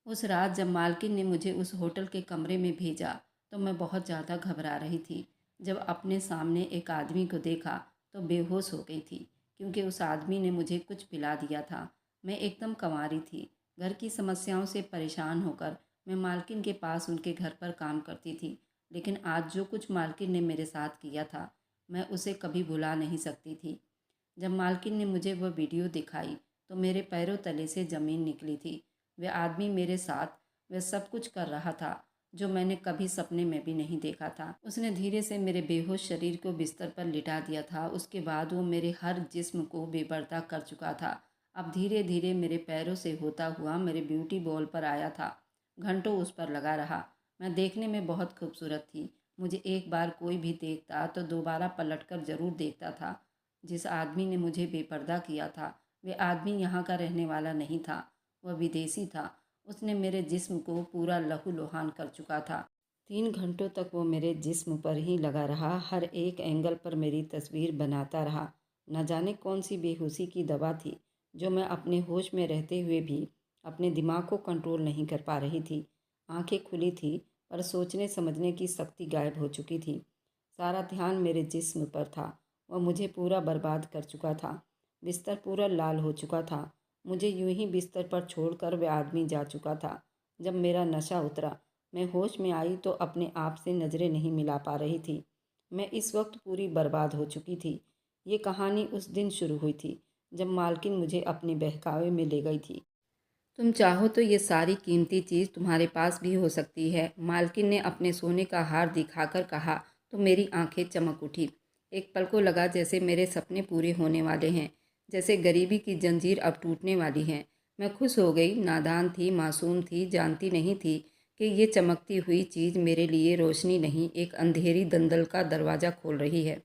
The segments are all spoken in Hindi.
उस रात जब मालकिन ने मुझे उस होटल के कमरे में भेजा तो मैं बहुत ज़्यादा घबरा रही थी। जब अपने सामने एक आदमी को देखा तो बेहोश हो गई थी, क्योंकि उस आदमी ने मुझे कुछ पिला दिया था। मैं एकदम कंवारी थी। घर की समस्याओं से परेशान होकर मैं मालकिन के पास उनके घर पर काम करती थी, लेकिन आज जो कुछ मालकिन ने मेरे साथ किया था मैं उसे कभी भुला नहीं सकती थी। जब मालकिन ने मुझे वह वीडियो दिखाई तो मेरे पैरों तले से ज़मीन निकली थी। वह आदमी मेरे साथ वह सब कुछ कर रहा था जो मैंने कभी सपने में भी नहीं देखा था। उसने धीरे से मेरे बेहोश शरीर को बिस्तर पर लिटा दिया था। उसके बाद वो मेरे हर जिस्म को बेपर्दा कर चुका था। अब धीरे धीरे मेरे पैरों से होता हुआ मेरे ब्यूटी बॉल पर आया था। घंटों उस पर लगा रहा। मैं देखने में बहुत खूबसूरत थी। मुझे एक बार कोई भी देखता तो दोबारा पलट कर ज़रूर देखता था। जिस आदमी ने मुझे बेपर्दा किया था वह आदमी यहाँ का रहने वाला नहीं था, वह विदेशी था। उसने मेरे जिस्म को पूरा लहूलुहान कर चुका था। 3 घंटों तक वो मेरे जिस्म पर ही लगा रहा, हर एक एंगल पर मेरी तस्वीर बनाता रहा। न जाने कौन सी बेहोशी की दवा थी जो मैं अपने होश में रहते हुए भी अपने दिमाग को कंट्रोल नहीं कर पा रही थी। आंखें खुली थी पर सोचने समझने की शक्ति गायब हो चुकी थी। सारा ध्यान मेरे जिस्म पर था। वह मुझे पूरा बर्बाद कर चुका था। बिस्तर पूरा लाल हो चुका था। मुझे यूं ही बिस्तर पर छोड़कर वह आदमी जा चुका था। जब मेरा नशा उतरा, मैं होश में आई तो अपने आप से नज़रें नहीं मिला पा रही थी। मैं इस वक्त पूरी बर्बाद हो चुकी थी। ये कहानी उस दिन शुरू हुई थी जब मालकिन मुझे अपने बहकावे में ले गई थी। तुम चाहो तो ये सारी कीमती चीज़ तुम्हारे पास भी हो सकती है, मालकिन ने अपने सोने का हार दिखाकर कहा। तो मेरी आंखें चमक उठी। एक पल को लगा जैसे मेरे सपने पूरे होने वाले हैं, जैसे गरीबी की जंजीर अब टूटने वाली है। मैं खुश हो गई। नादान थी, मासूम थी, जानती नहीं थी कि ये चमकती हुई चीज़ मेरे लिए रोशनी नहीं, एक अंधेरी दलदल का दरवाज़ा खोल रही है।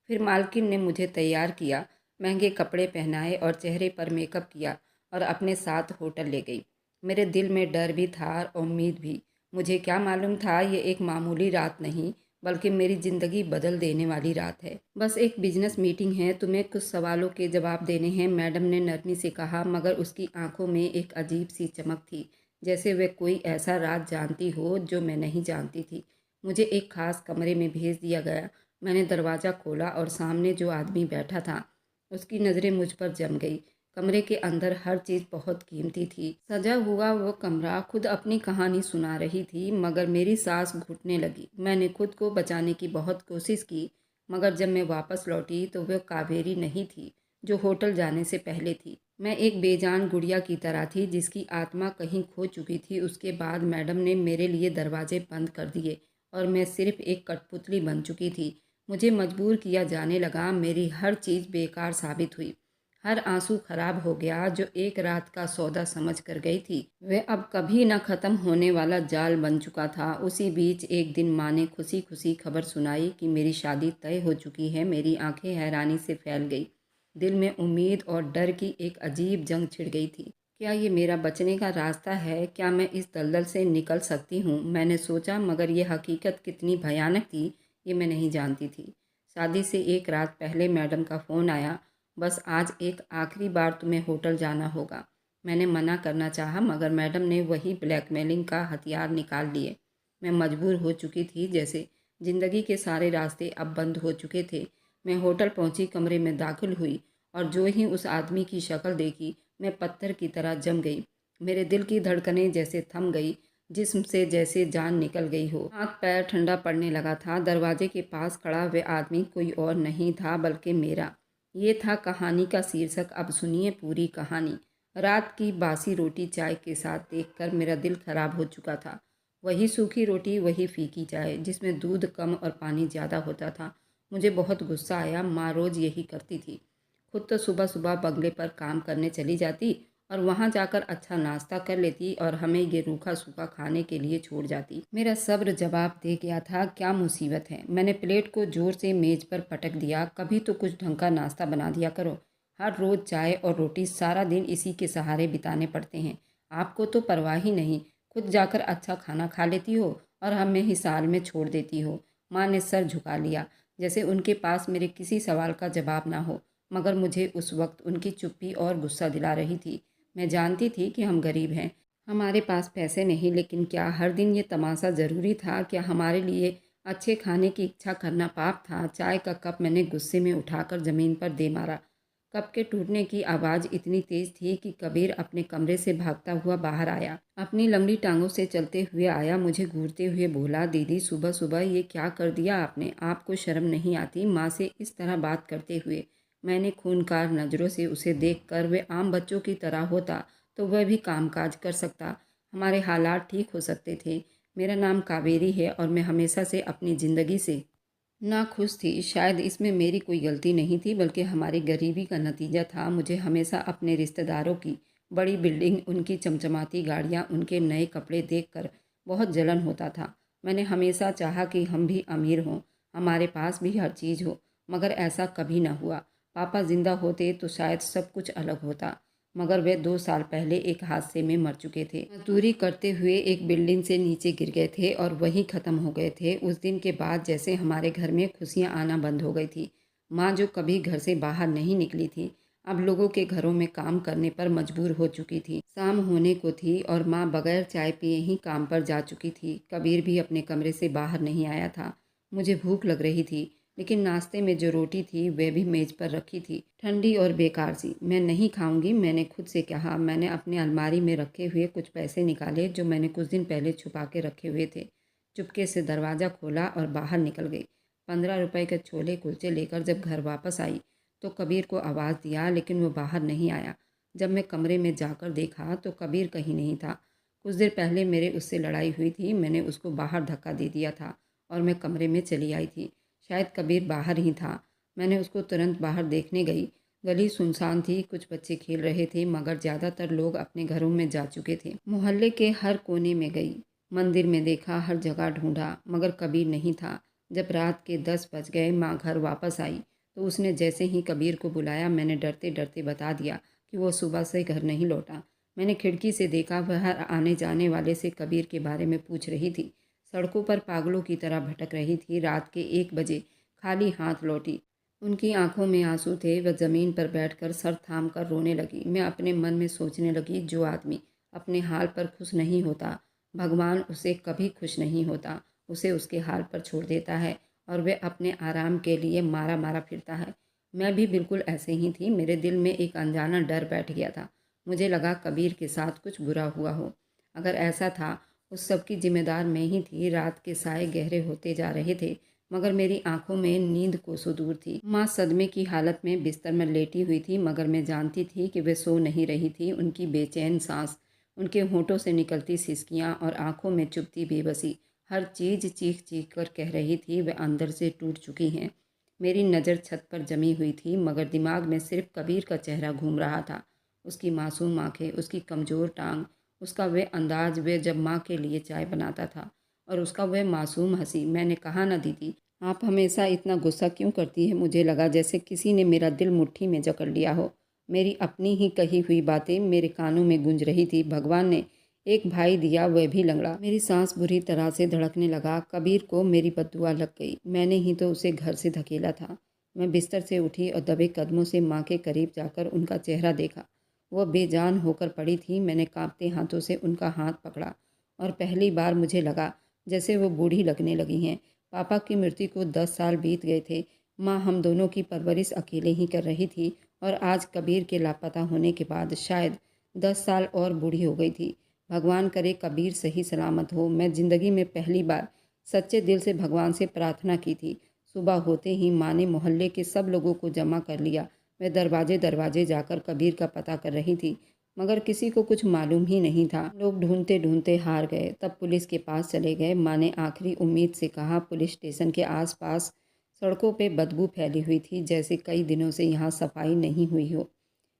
फिर मालकिन ने मुझे तैयार किया, महंगे कपड़े पहनाए और चेहरे पर मेकअप किया और अपने साथ होटल ले गई। मेरे दिल में डर भी था और उम्मीद भी। मुझे क्या मालूम था ये एक मामूली रात नहीं, बल्कि मेरी ज़िंदगी बदल देने वाली रात है। बस एक बिजनेस मीटिंग है, तुम्हें कुछ सवालों के जवाब देने हैं, मैडम ने नरमी से कहा, मगर उसकी आंखों में एक अजीब सी चमक थी, जैसे वह कोई ऐसा राज जानती हो जो मैं नहीं जानती थी। मुझे एक खास कमरे में भेज दिया गया। मैंने दरवाज़ा खोला और सामने जो आदमी बैठा था उसकी नज़रें मुझ पर जम गई। कमरे के अंदर हर चीज़ बहुत कीमती थी। सजा हुआ वो कमरा खुद अपनी कहानी सुना रही थी, मगर मेरी सांस घुटने लगी। मैंने खुद को बचाने की बहुत कोशिश की, मगर जब मैं वापस लौटी तो वह कावेरी नहीं थी जो होटल जाने से पहले थी। मैं एक बेजान गुड़िया की तरह थी जिसकी आत्मा कहीं खो चुकी थी। उसके बाद मैडम ने मेरे लिए दरवाजे बंद कर दिए और मैं सिर्फ एक कठपुतली बन चुकी थी। मुझे मजबूर किया जाने लगा। मेरी हर चीज़ बेकार साबित हुई। हर आंसू खराब हो गया जो एक रात का सौदा समझ कर गई थी वह अब कभी न ख़त्म होने वाला जाल बन चुका था। उसी बीच एक दिन माँ ने खुशी खुशी खबर सुनाई कि मेरी शादी तय हो चुकी है। मेरी आंखें हैरानी से फैल गई। दिल में उम्मीद और डर की एक अजीब जंग छिड़ गई थी। क्या ये मेरा बचने का रास्ता है? क्या मैं इस दलदल से निकल सकती हूँ? मैंने सोचा, मगर यह हकीकत कितनी भयानक थी ये मैं नहीं जानती थी। शादी से एक रात पहले मैडम का फ़ोन आया, बस आज एक आखिरी बार तुम्हें होटल जाना होगा। मैंने मना करना चाहा, मगर मैडम ने वही ब्लैकमेलिंग का हथियार निकाल लिए। मैं मजबूर हो चुकी थी, जैसे ज़िंदगी के सारे रास्ते अब बंद हो चुके थे। मैं होटल पहुंची, कमरे में दाखिल हुई और जो ही उस आदमी की शक्ल देखी मैं पत्थर की तरह जम गई। मेरे दिल की धड़कनें जैसे थम गई, जिस्म से जैसे जान निकल गई हो। हाथ पैर ठंडा पड़ने लगा था। दरवाजे के पास खड़ा वह आदमी कोई और नहीं था बल्कि मेरा। ये था कहानी का शीर्षक। अब सुनिए पूरी कहानी। रात की बासी रोटी चाय के साथ देखकर मेरा दिल खराब हो चुका था। वही सूखी रोटी, वही फीकी चाय जिसमें दूध कम और पानी ज़्यादा होता था। मुझे बहुत गुस्सा आया। माँ रोज़ यही करती थी। खुद तो सुबह सुबह बंगले पर काम करने चली जाती और वहाँ जाकर अच्छा नाश्ता कर लेती और हमें ये रूखा सूखा खाने के लिए छोड़ जाती। मेरा सब्र जवाब दे गया था। क्या मुसीबत है? मैंने प्लेट को जोर से मेज पर पटक दिया। कभी तो कुछ ढंग का नाश्ता बना दिया करो। हर रोज़ चाय और रोटी, सारा दिन इसी के सहारे बिताने पड़ते हैं। आपको तो परवाह ही नहीं। खुद जाकर अच्छा खाना खा लेती हो और हमें ही साल में छोड़ देती हो। माँ ने सर झुका लिया, जैसे उनके पास मेरे किसी सवाल का जवाब ना हो। मगर मुझे उस वक्त उनकी चुप्पी और गुस्सा दिला रही थी। मैं जानती थी कि हम गरीब हैं, हमारे पास पैसे नहीं, लेकिन क्या हर दिन ये तमाशा ज़रूरी था? क्या हमारे लिए अच्छे खाने की इच्छा करना पाप था? चाय का कप मैंने गुस्से में उठाकर ज़मीन पर दे मारा। कप के टूटने की आवाज़ इतनी तेज़ थी कि कबीर अपने कमरे से भागता हुआ बाहर आया। अपनी लंबी टांगों से चलते हुए आया, मुझे घूरते हुए बोला, दीदी सुबह-सुबह ये क्या कर दिया आपने? आपको शर्म नहीं आती माँ से इस तरह बात करते हुए? मैंने खूनकार नज़रों से उसे देखकर, वे आम बच्चों की तरह होता तो वह भी कामकाज कर सकता, हमारे हालात ठीक हो सकते थे। मेरा नाम कावेरी है और मैं हमेशा से अपनी ज़िंदगी से नाखुश थी। शायद इसमें मेरी कोई गलती नहीं थी, बल्कि हमारी गरीबी का नतीजा था। मुझे हमेशा अपने रिश्तेदारों की बड़ी बिल्डिंग, उनकी चमचमाती गाड़ियाँ, उनके नए कपड़े देखकर बहुत जलन होता था। मैंने हमेशा चाहा कि हम भी अमीर हों, हमारे पास भी हर चीज़ हो, मगर ऐसा कभी न हुआ। पापा ज़िंदा होते तो शायद सब कुछ अलग होता, मगर वे 2 साल पहले एक हादसे में मर चुके थे। मजदूरी करते हुए एक बिल्डिंग से नीचे गिर गए थे और वहीं ख़त्म हो गए थे। उस दिन के बाद जैसे हमारे घर में खुशियाँ आना बंद हो गई थी। माँ जो कभी घर से बाहर नहीं निकली थी, अब लोगों के घरों में काम करने पर मजबूर हो चुकी थी। शाम होने को थी और माँ बगैर चाय पिए ही काम पर जा चुकी थी। कबीर भी अपने कमरे से बाहर नहीं आया था। मुझे भूख लग रही थी, लेकिन नाश्ते में जो रोटी थी वह भी मेज़ पर रखी थी, ठंडी और बेकार सी। मैं नहीं खाऊंगी, मैंने खुद से कहा। मैंने अपने अलमारी में रखे हुए कुछ पैसे निकाले जो मैंने कुछ दिन पहले छुपा के रखे हुए थे। चुपके से दरवाज़ा खोला और बाहर निकल गई। 15 रुपए के छोले कुलचे लेकर जब घर वापस आई तो कबीर को आवाज़ दिया, लेकिन वो बाहर नहीं आया। जब मैं कमरे में जाकर देखा तो कबीर कहीं नहीं था। कुछ देर पहले मेरे उससे लड़ाई हुई थी, मैंने उसको बाहर धक्का दे दिया था और मैं कमरे में चली आई थी। शायद कबीर बाहर ही था। मैंने उसको तुरंत बाहर देखने गई। गली सुनसान थी, कुछ बच्चे खेल रहे थे, मगर ज़्यादातर लोग अपने घरों में जा चुके थे। मोहल्ले के हर कोने में गई, मंदिर में देखा, हर जगह ढूंढा, मगर कबीर नहीं था। जब रात के 10 बज गए, माँ घर वापस आई तो उसने जैसे ही कबीर को बुलाया, मैंने डरते डरते बता दिया कि वो सुबह से घर नहीं लौटा। मैंने खिड़की से देखा, वह हर आने जाने वाले से कबीर के बारे में पूछ रही थी। सड़कों पर पागलों की तरह भटक रही थी। रात के 1 बजे खाली हाथ लौटी। उनकी आंखों में आंसू थे। वह ज़मीन पर बैठकर सर थाम कर रोने लगी। मैं अपने मन में सोचने लगी, जो आदमी अपने हाल पर खुश नहीं होता, भगवान उसे कभी खुश नहीं होता, उसे उसके हाल पर छोड़ देता है और वह अपने आराम के लिए मारा मारा फिरता है। मैं भी बिल्कुल ऐसे ही थी। मेरे दिल में एक अनजाना डर बैठ गया था। मुझे लगा कबीर के साथ कुछ बुरा हुआ हो। अगर ऐसा था, उस सब की जिम्मेदार मैं ही थी। रात के साए गहरे होते जा रहे थे, मगर मेरी आंखों में नींद कोसों दूर थी। माँ सदमे की हालत में बिस्तर में लेटी हुई थी, मगर मैं जानती थी कि वे सो नहीं रही थी। उनकी बेचैन सांस, उनके होठों से निकलती सिसकियाँ और आंखों में चुभती बेबसी, हर चीज़ चीख चीख कर कह रही थी, वे अंदर से टूट चुकी हैं। मेरी नज़र छत पर जमी हुई थी, मगर दिमाग में सिर्फ कबीर का चेहरा घूम रहा था। उसकी मासूम आंखें, उसकी कमज़ोर टांग, उसका वह अंदाज, वह जब माँ के लिए चाय बनाता था, और उसका वह मासूम हंसी। मैंने कहा, ना दीदी, आप हमेशा इतना गुस्सा क्यों करती है? मुझे लगा जैसे किसी ने मेरा दिल मुट्ठी में जकड़ लिया हो। मेरी अपनी ही कही हुई बातें मेरे कानों में गूंज रही थी। भगवान ने एक भाई दिया, वह भी लंगड़ा। मेरी सांस बुरी तरह से धड़कने लगा। कबीर को मेरी बद्दुआ लग गई। मैंने ही तो उसे घर से धकेला था। मैं बिस्तर से उठी और दबे कदमों से माँ के करीब जाकर उनका चेहरा देखा। वह बेजान होकर पड़ी थी। मैंने कांपते हाथों से उनका हाथ पकड़ा और पहली बार मुझे लगा जैसे वो बूढ़ी लगने लगी हैं। पापा की मृत्यु को 10 साल बीत गए थे। माँ हम दोनों की परवरिश अकेले ही कर रही थी और आज कबीर के लापता होने के बाद शायद 10 साल और बूढ़ी हो गई थी। भगवान करे कबीर सही सलामत हो। मैं ज़िंदगी में पहली बार सच्चे दिल से भगवान से प्रार्थना की थी। सुबह होते ही माँ ने मोहल्ले के सब लोगों को जमा कर लिया। मैं दरवाजे दरवाजे जाकर कबीर का पता कर रही थी, मगर किसी को कुछ मालूम ही नहीं था। लोग ढूंढते ढूंढते हार गए। तब पुलिस के पास चले गए। माँ ने आखिरी उम्मीद से कहा, पुलिस स्टेशन के आसपास सड़कों पे बदबू फैली हुई थी, जैसे कई दिनों से यहाँ सफाई नहीं हुई हो।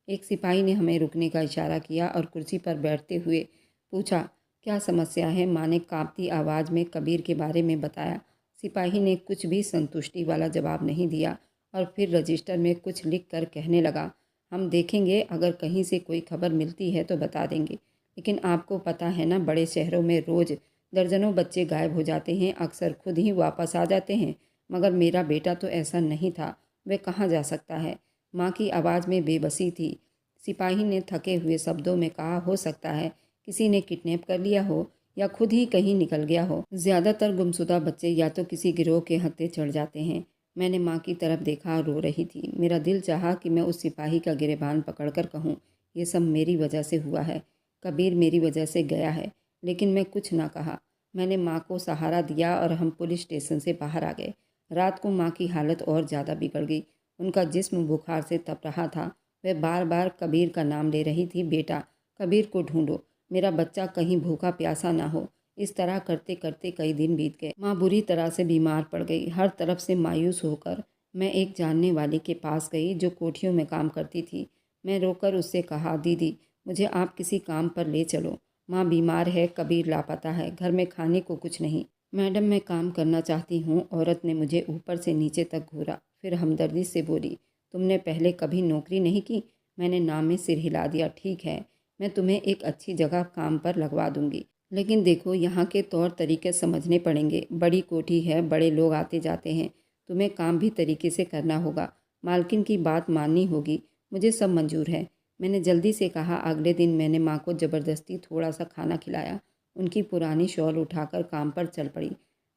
एक सिपाही ने हमें रुकने का इशारा किया और कुर्सी पर बैठते हुए पूछा, क्या समस्या है? माँ ने कांपती आवाज़ में कबीर के बारे में बताया। सिपाही ने कुछ भी संतुष्टि वाला जवाब नहीं दिया और फिर रजिस्टर में कुछ लिख कर कहने लगा, हम देखेंगे, अगर कहीं से कोई खबर मिलती है तो बता देंगे। लेकिन आपको पता है ना, बड़े शहरों में रोज़ दर्जनों बच्चे गायब हो जाते हैं, अक्सर खुद ही वापस आ जाते हैं। मगर मेरा बेटा तो ऐसा नहीं था। वह कहाँ जा सकता है? माँ की आवाज़ में बेबसी थी। सिपाही ने थके हुए शब्दों में कहा, हो सकता है, किसी ने किडनैप कर लिया हो या खुद ही कहीं निकल गया हो। ज़्यादातर गुमशुदा बच्चे या तो किसी गिरोह के हत्थे चढ़ जाते हैं। मैंने माँ की तरफ देखा और रो रही थी। मेरा दिल चाहा कि मैं उस सिपाही का गिरेबान पकड़कर कहूँ, ये सब मेरी वजह से हुआ है, कबीर मेरी वजह से गया है। लेकिन मैं कुछ ना कहा। मैंने माँ को सहारा दिया और हम पुलिस स्टेशन से बाहर आ गए। रात को माँ की हालत और ज़्यादा बिगड़ गई। उनका जिस्म बुखार से तप रहा था। वह बार बार कबीर का नाम ले रही थी। बेटा, कबीर को ढूंढो, मेरा बच्चा कहीं भूखा प्यासा ना हो। इस तरह करते करते कई दिन बीत गए। माँ बुरी तरह से बीमार पड़ गई। हर तरफ से मायूस होकर मैं एक जानने वाली के पास गई जो कोठियों में काम करती थी। मैं रोकर उससे कहा, दीदी मुझे आप किसी काम पर ले चलो। माँ बीमार है, कबीर लापता है, घर में खाने को कुछ नहीं। मैडम मैं काम करना चाहती हूँ। औरत ने मुझे ऊपर से नीचे तक घूरा, फिर हमदर्दी से बोली, तुमने पहले कभी नौकरी नहीं की? मैंने नाम में सिर हिला दिया। ठीक है, मैं तुम्हें एक अच्छी जगह काम पर लगवा दूंगी, लेकिन देखो यहाँ के तौर तरीके समझने पड़ेंगे। बड़ी कोठी है, बड़े लोग आते जाते हैं, तुम्हें काम भी तरीके से करना होगा। मालकिन की बात माननी होगी। मुझे सब मंजूर है, मैंने जल्दी से कहा। अगले दिन मैंने माँ को ज़बरदस्ती थोड़ा सा खाना खिलाया। उनकी पुरानी शॉल उठाकर काम पर चल पड़ी।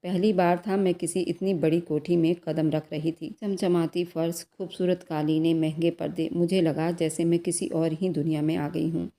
पहली बार था मैं किसी इतनी बड़ी कोठी में कदम रख रही थी। चमचमाती फर्श, खूबसूरत कालीनें, महंगे पर्दे। मुझे लगा जैसे मैं किसी और ही दुनिया में आ गई हूँ।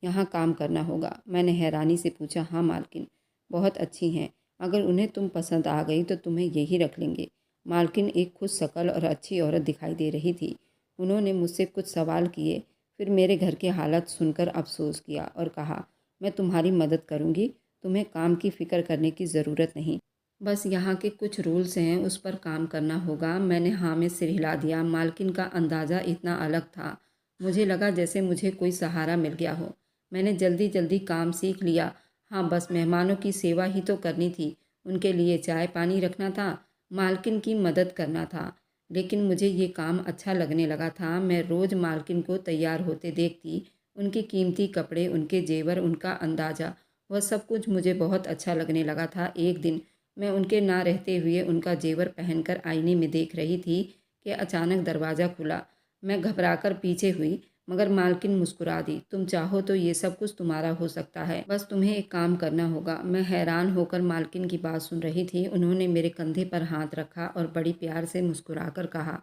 यहाँ काम करना होगा? मैंने हैरानी से पूछा। हाँ मालकिन, बहुत अच्छी हैं, अगर उन्हें तुम पसंद आ गई तो तुम्हें यही रख लेंगे। मालकिन एक खुश शकल और अच्छी औरत दिखाई दे रही थी। उन्होंने मुझसे कुछ सवाल किए, फिर मेरे घर की हालत सुनकर अफसोस किया और कहा, मैं तुम्हारी मदद करूँगी, तुम्हें काम की फ़िक्र करने की ज़रूरत नहीं, बस यहाँ के कुछ रूल्स हैं उस पर काम करना होगा। मैंने हाँ में सिर हिला दिया। मालकिन का अंदाज़ा इतना अलग था, मुझे लगा जैसे मुझे कोई सहारा मिल गया हो। मैंने जल्दी जल्दी काम सीख लिया। हाँ, बस मेहमानों की सेवा ही तो करनी थी, उनके लिए चाय पानी रखना था, मालकिन की मदद करना था। लेकिन मुझे ये काम अच्छा लगने लगा था। मैं रोज़ मालकिन को तैयार होते देखती, उनके कीमती कपड़े, उनके जेवर, उनका अंदाज़ा, वह सब कुछ मुझे बहुत अच्छा लगने लगा था। एक दिन मैं उनके ना रहते हुए उनका जेवर पहनकर आईने में देख रही थी कि अचानक दरवाज़ा खुला। मैं घबराकर पीछे हुई, मगर मालकिन मुस्कुरा दी। तुम चाहो तो ये सब कुछ तुम्हारा हो सकता है, बस तुम्हें एक काम करना होगा। मैं हैरान होकर मालकिन की बात सुन रही थी। उन्होंने मेरे कंधे पर हाथ रखा और बड़ी प्यार से मुस्कुराकर कहा,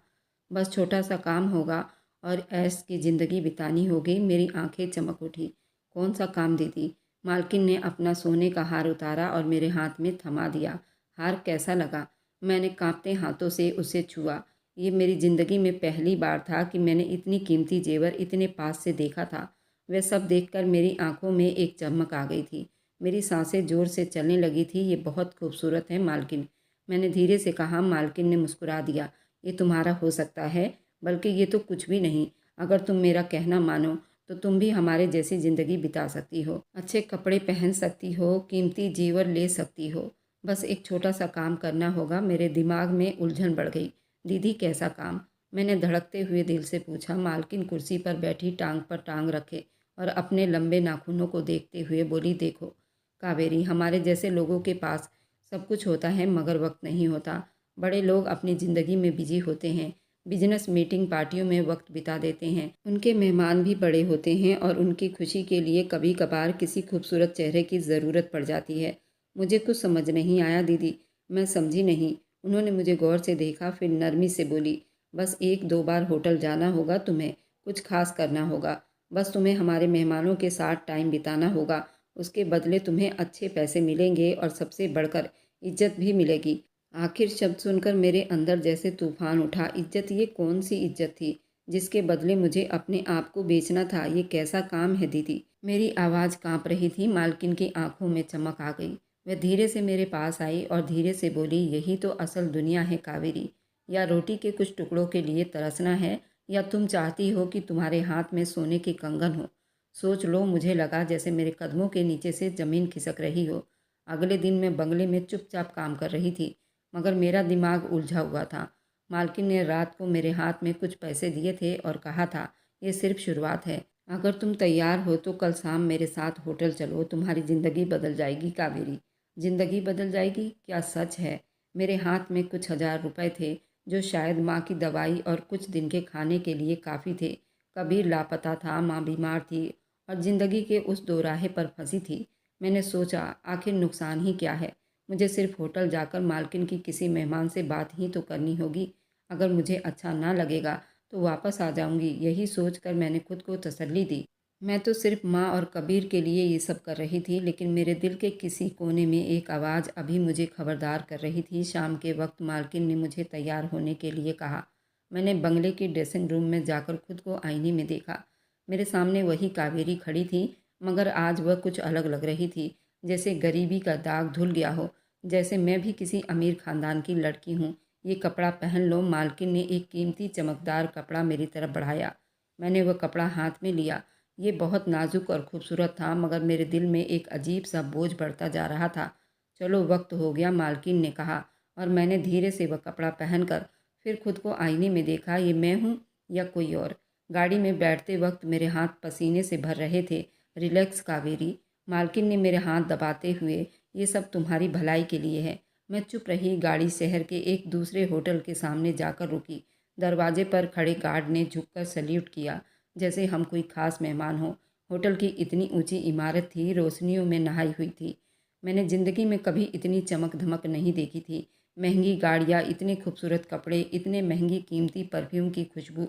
बस छोटा सा काम होगा और ऐश की ज़िंदगी बितानी होगी। मेरी आंखें चमक उठी। कौन सा काम दीदी? मालकिन ने अपना सोने का हार उतारा और मेरे हाथ में थमा दिया। हार कैसा लगा? मैंने कांपते हाथों से उसे छुआ। ये मेरी ज़िंदगी में पहली बार था कि मैंने इतनी कीमती जेवर इतने पास से देखा था। वह सब देखकर मेरी आंखों में एक चमक आ गई थी। मेरी सांसें जोर से चलने लगी थी। ये बहुत खूबसूरत है मालकिन, मैंने धीरे से कहा। मालकिन ने मुस्कुरा दिया। ये तुम्हारा हो सकता है, बल्कि ये तो कुछ भी नहीं। अगर तुम मेरा कहना मानो तो तुम भी हमारे जैसी ज़िंदगी बिता सकती हो, अच्छे कपड़े पहन सकती हो, कीमती जेवर ले सकती हो। बस एक छोटा सा काम करना होगा। मेरे दिमाग में उलझन बढ़ गई। दीदी कैसा काम? मैंने धड़कते हुए दिल से पूछा। मालकिन कुर्सी पर बैठी टांग पर टांग रखे और अपने लंबे नाखूनों को देखते हुए बोली, देखो कावेरी, हमारे जैसे लोगों के पास सब कुछ होता है मगर वक्त नहीं होता। बड़े लोग अपनी ज़िंदगी में बिजी होते हैं, बिजनेस मीटिंग पार्टियों में वक्त बिता देते हैं। उनके मेहमान भी बड़े होते हैं और उनकी खुशी के लिए कभी कभार किसी खूबसूरत चेहरे की ज़रूरत पड़ जाती है। मुझे कुछ समझ नहीं आया दीदी, मैं समझी नहीं। उन्होंने मुझे गौर से देखा, फिर नरमी से बोली, बस एक दो बार होटल जाना होगा तुम्हें, कुछ खास करना होगा। बस तुम्हें हमारे मेहमानों के साथ टाइम बिताना होगा। उसके बदले तुम्हें अच्छे पैसे मिलेंगे और सबसे बढ़कर इज्जत भी मिलेगी। आखिर शब्द सुनकर मेरे अंदर जैसे तूफान उठा। इज्जत? ये कौन सी इज्जत थी जिसके बदले मुझे अपने आप को बेचना था? ये कैसा काम है दीदी? मेरी आवाज़ कांप रही थी। मालकिन की आंखों में चमक आ गई। वह धीरे से मेरे पास आई और धीरे से बोली, यही तो असल दुनिया है कावेरी। या रोटी के कुछ टुकड़ों के लिए तरसना है, या तुम चाहती हो कि तुम्हारे हाथ में सोने के कंगन हो? सोच लो। मुझे लगा जैसे मेरे कदमों के नीचे से ज़मीन खिसक रही हो। अगले दिन मैं बंगले में चुपचाप काम कर रही थी, मगर मेरा दिमाग उलझा हुआ था। मालकिन ने रात को मेरे हाथ में कुछ पैसे दिए थे और कहा था, ये सिर्फ शुरुआत है। अगर तुम तैयार हो तो कल शाम मेरे साथ होटल चलो, तुम्हारी ज़िंदगी बदल जाएगी कावेरी। ज़िंदगी बदल जाएगी? क्या सच है? मेरे हाथ में कुछ 1000 रुपये थे जो शायद माँ की दवाई और कुछ दिन के खाने के लिए काफ़ी थे। कबीर लापता था, माँ बीमार थी और ज़िंदगी के उस दोराहे पर फंसी थी। मैंने सोचा, आखिर नुकसान ही क्या है? मुझे सिर्फ होटल जाकर मालकिन की किसी मेहमान से बात ही तो करनी होगी। अगर मुझे अच्छा ना लगेगा तो वापस आ जाऊंगी, यही सोचकर मैंने खुद को तसल्ली दी। मैं तो सिर्फ माँ और कबीर के लिए ये सब कर रही थी, लेकिन मेरे दिल के किसी कोने में एक आवाज़ अभी मुझे खबरदार कर रही थी। शाम के वक्त मालकिन ने मुझे तैयार होने के लिए कहा। मैंने बंगले की ड्रेसिंग रूम में जाकर खुद को आईने में देखा। मेरे सामने वही कावेरी खड़ी थी, मगर आज वह कुछ अलग लग रही थी। जैसे गरीबी का दाग धुल गया हो, जैसे मैं भी किसी अमीर खानदान की लड़की हूँ। ये कपड़ा पहन लो। मालकिन ने एक कीमती चमकदार कपड़ा मेरी तरफ बढ़ाया। मैंने वह कपड़ा हाथ में लिया। ये बहुत नाजुक और खूबसूरत था, मगर मेरे दिल में एक अजीब सा बोझ बढ़ता जा रहा था। चलो वक्त हो गया, मालकिन ने कहा, और मैंने धीरे से वह कपड़ा पहनकर फिर खुद को आईने में देखा। ये मैं हूँ या कोई और? गाड़ी में बैठते वक्त मेरे हाथ पसीने से भर रहे थे। रिलैक्स कावेरी, मालकिन ने मेरे हाथ दबाते हुए, ये सब तुम्हारी भलाई के लिए है। मैं चुप रही। गाड़ी शहर के एक दूसरे होटल के सामने जाकर रुकी। दरवाजे पर खड़े गार्ड ने झुककर सल्यूट किया, जैसे हम कोई खास मेहमान हो। होटल की इतनी ऊंची इमारत थी, रोशनियों में नहाई हुई थी। मैंने ज़िंदगी में कभी इतनी चमक धमक नहीं देखी थी। महंगी गाड़ियाँ, इतने खूबसूरत कपड़े, इतने महंगी कीमती परफ्यूम की खुशबू,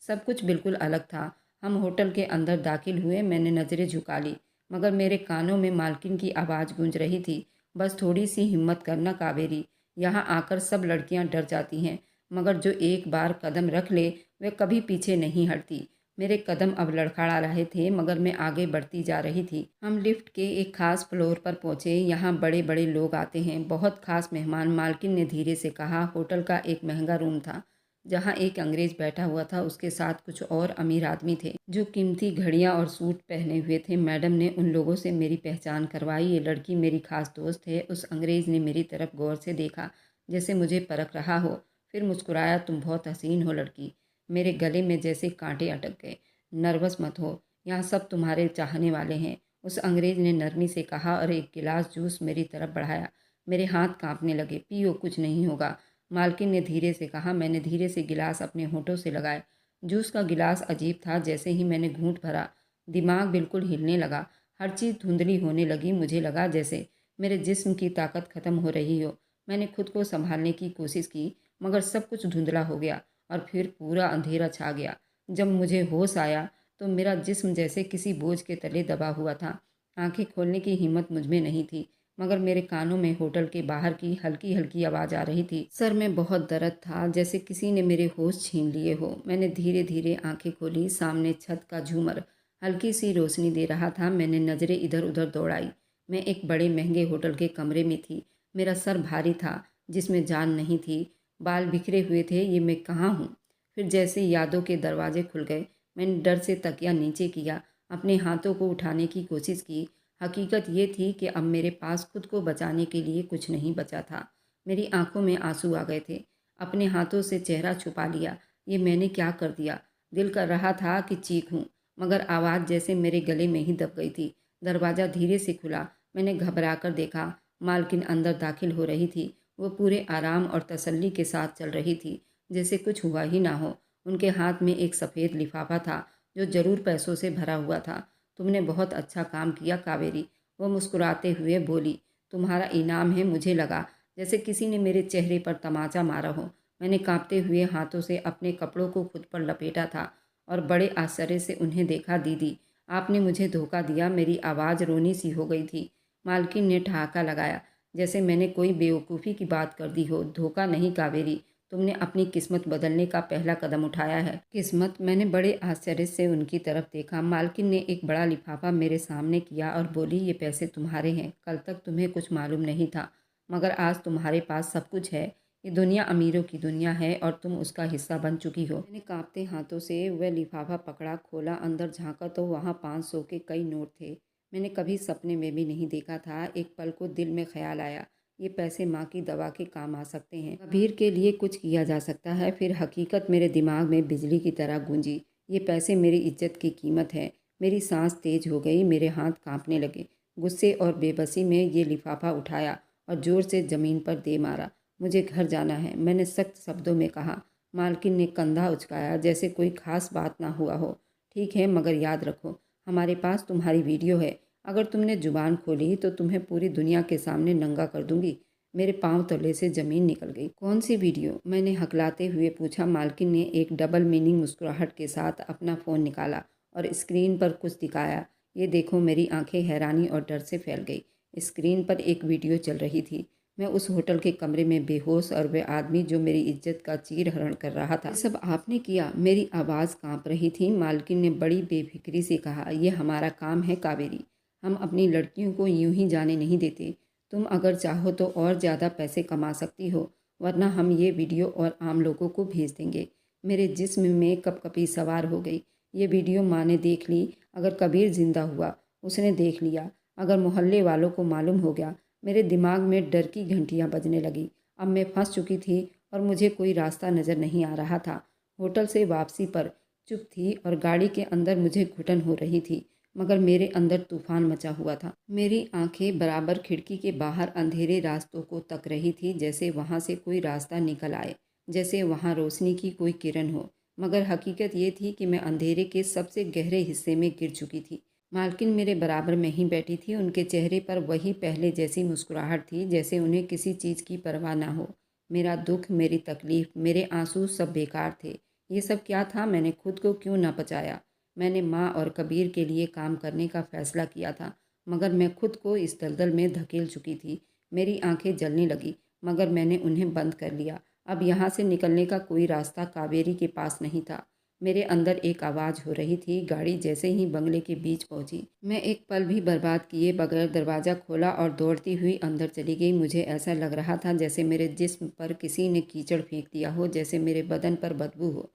सब कुछ बिल्कुल अलग था। हम होटल के अंदर दाखिल हुए। मैंने नज़रें झुका ली, मगर मेरे कानों में मालकिन की आवाज़ गूंज रही थी, बस थोड़ी सी हिम्मत करना कावेरी। यहाँ आकर सब लड़कियाँ डर जाती हैं, मगर जो एक बार कदम रख ले वह कभी पीछे नहीं हटती। मेरे कदम अब लड़खड़ा रहे थे, मगर मैं आगे बढ़ती जा रही थी। हम लिफ्ट के एक खास फ्लोर पर पहुंचे। यहाँ बड़े बड़े लोग आते हैं, बहुत खास मेहमान, मालकिन ने धीरे से कहा। होटल का एक महंगा रूम था, जहाँ एक अंग्रेज बैठा हुआ था। उसके साथ कुछ और अमीर आदमी थे, जो कीमती घड़ियाँ और सूट पहने हुए थे। मैडम ने उन लोगों से मेरी पहचान करवाई। ये लड़की मेरी खास दोस्त है। उस अंग्रेज ने मेरी तरफ गौर से देखा, जैसे मुझे परख रहा हो, फिर मुस्कुराया। तुम बहुत हसीन हो लड़की। मेरे गले में जैसे कांटे अटक गए। नर्वस मत हो, यहाँ सब तुम्हारे चाहने वाले हैं, उस अंग्रेज ने नरमी से कहा, और एक गिलास जूस मेरी तरफ बढ़ाया। मेरे हाथ कांपने लगे। पियो, कुछ नहीं होगा, मालकिन ने धीरे से कहा। मैंने धीरे से गिलास अपने होठों से लगाया। जूस का गिलास अजीब था। जैसे ही मैंने घूंट भरा, दिमाग बिल्कुल हिलने लगा। हर चीज़ धुंधली होने लगी। मुझे लगा जैसे मेरे जिस्म की ताकत खत्म हो रही हो। मैंने खुद को संभालने की कोशिश की, मगर सब कुछ धुंधला हो गया, और फिर पूरा अंधेरा छा गया। जब मुझे होश आया तो मेरा जिस्म जैसे किसी बोझ के तले दबा हुआ था। आंखें खोलने की हिम्मत मुझ में नहीं थी, मगर मेरे कानों में होटल के बाहर की हल्की हल्की आवाज़ आ रही थी। सर में बहुत दर्द था, जैसे किसी ने मेरे होश छीन लिए हो। मैंने धीरे धीरे आंखें खोली। सामने छत का झूमर हल्की सी रोशनी दे रहा था। मैंने नज़रें इधर उधर दौड़ाई। मैं एक बड़े महंगे होटल के कमरे में थी। मेरा सर भारी था, जिसमें जान नहीं थी। बाल बिखरे हुए थे। ये मैं कहाँ हूँ? फिर जैसे यादों के दरवाजे खुल गए। मैंने डर से तकिया नीचे किया, अपने हाथों को उठाने की कोशिश की। हकीकत ये थी कि अब मेरे पास खुद को बचाने के लिए कुछ नहीं बचा था। मेरी आंखों में आंसू आ गए थे। अपने हाथों से चेहरा छुपा लिया। ये मैंने क्या कर दिया? दिल कर रहा था कि चीखूं, मगर आवाज़ जैसे मेरे गले में ही दब गई थी। दरवाज़ा धीरे से खुला। मैंने घबरा कर देखा। मालकिन अंदर दाखिल हो रही थी। वो पूरे आराम और तसल्ली के साथ चल रही थी, जैसे कुछ हुआ ही ना हो। उनके हाथ में एक सफ़ेद लिफाफा था, जो ज़रूर पैसों से भरा हुआ था। तुमने बहुत अच्छा काम किया कावेरी, वो मुस्कुराते हुए बोली। तुम्हारा इनाम है। मुझे लगा जैसे किसी ने मेरे चेहरे पर तमाचा मारा हो। मैंने कांपते हुए हाथों से अपने कपड़ों को खुद पर लपेटा था, और बड़े आश्चर्य से उन्हें देखा। दीदी, आपने मुझे धोखा दिया। मेरी आवाज़ रोनी सी हो गई थी। मालकिन ने ठहाका लगाया, जैसे मैंने कोई बेवकूफ़ी की बात कर दी हो। धोखा नहीं कावेरी, तुमने अपनी किस्मत बदलने का पहला कदम उठाया है। किस्मत? मैंने बड़े आश्चर्य से उनकी तरफ देखा। मालकिन ने एक बड़ा लिफाफा मेरे सामने किया और बोली, ये पैसे तुम्हारे हैं। कल तक तुम्हें कुछ मालूम नहीं था, मगर आज तुम्हारे पास सब कुछ है। ये दुनिया अमीरों की दुनिया है, और तुम उसका हिस्सा बन चुकी हो। मैंने कांपते हाथों से वह लिफाफा पकड़ा, खोला, अंदर झांका तो वहाँ 500 के कई नोट थे। मैंने कभी सपने में भी नहीं देखा था। एक पल को दिल में ख्याल आया, ये पैसे माँ की दवा के काम आ सकते हैं। कबीर के लिए कुछ किया जा सकता है। फिर हकीकत मेरे दिमाग में बिजली की तरह गूंजी। ये पैसे मेरी इज्जत की कीमत है। मेरी सांस तेज हो गई, मेरे हाथ कांपने लगे। गुस्से और बेबसी में ये लिफाफा उठाया और जोर से ज़मीन पर दे मारा। मुझे घर जाना है, मैंने सख्त शब्दों में कहा। मालकिन ने कंधा उचकाया, जैसे कोई खास बात ना हुआ हो। ठीक है, मगर याद रखो, हमारे पास तुम्हारी वीडियो है। अगर तुमने जुबान खोली तो तुम्हें पूरी दुनिया के सामने नंगा कर दूंगी। मेरे पांव तले से ज़मीन निकल गई। कौन सी वीडियो? मैंने हकलाते हुए पूछा। मालकिन ने एक डबल मीनिंग मुस्कुराहट के साथ अपना फ़ोन निकाला और स्क्रीन पर कुछ दिखाया। ये देखो। मेरी आंखें हैरानी और डर से फैल गई। स्क्रीन पर एक वीडियो चल रही थी। मैं उस होटल के कमरे में बेहोश और वह आदमी जो मेरी इज्जत का चीरहरण कर रहा था। ये सब आपने किया? मेरी आवाज़ कांप रही थी। मालकिन ने बड़ी बेफिक्री से कहा, यह हमारा काम है कावेरी। हम अपनी लड़कियों को यूं ही जाने नहीं देते। तुम अगर चाहो तो और ज़्यादा पैसे कमा सकती हो, वरना हम ये वीडियो और आम लोगों को भेज देंगे। मेरे जिस्म में कपकपी सवार हो गई। ये वीडियो माँ ने देख ली। अगर कबीर जिंदा हुआ, उसने देख लिया, अगर मोहल्ले वालों को मालूम हो गया। मेरे दिमाग में डर की घंटियां बजने लगी। अब मैं फंस चुकी थी और मुझे कोई रास्ता नज़र नहीं आ रहा था। होटल से वापसी पर चुप थी और गाड़ी के अंदर मुझे घुटन हो रही थी, मगर मेरे अंदर तूफान मचा हुआ था। मेरी आंखें बराबर खिड़की के बाहर अंधेरे रास्तों को तक रही थी, जैसे वहाँ से कोई रास्ता निकल आए, जैसे वहाँ रोशनी की कोई किरण हो। मगर हकीकत ये थी कि मैं अंधेरे के सबसे गहरे हिस्से में गिर चुकी थी। मालकिन मेरे बराबर में ही बैठी थी। उनके चेहरे पर वही पहले जैसी मुस्कुराहट थी, जैसे उन्हें किसी चीज़ की परवाह ना हो। मेरा दुख, मेरी तकलीफ, मेरे आंसू सब बेकार थे। ये सब क्या था? मैंने खुद को क्यों ना बचाया? मैंने माँ और कबीर के लिए काम करने का फैसला किया था, मगर मैं खुद को इस दलदल में धकेल चुकी थी। मेरी आंखें जलने लगी, मगर मैंने उन्हें बंद कर लिया। अब यहाँ से निकलने का कोई रास्ता कावेरी के पास नहीं था। मेरे अंदर एक आवाज़ हो रही थी। गाड़ी जैसे ही बंगले के बीच पहुंची, मैं एक पल भी बर्बाद किए बगैर दरवाज़ा खोला और दौड़ती हुई अंदर चली गई। मुझे ऐसा लग रहा था जैसे मेरे जिस्म पर किसी ने कीचड़ फेंक दिया हो, जैसे मेरे बदन पर बदबू हो।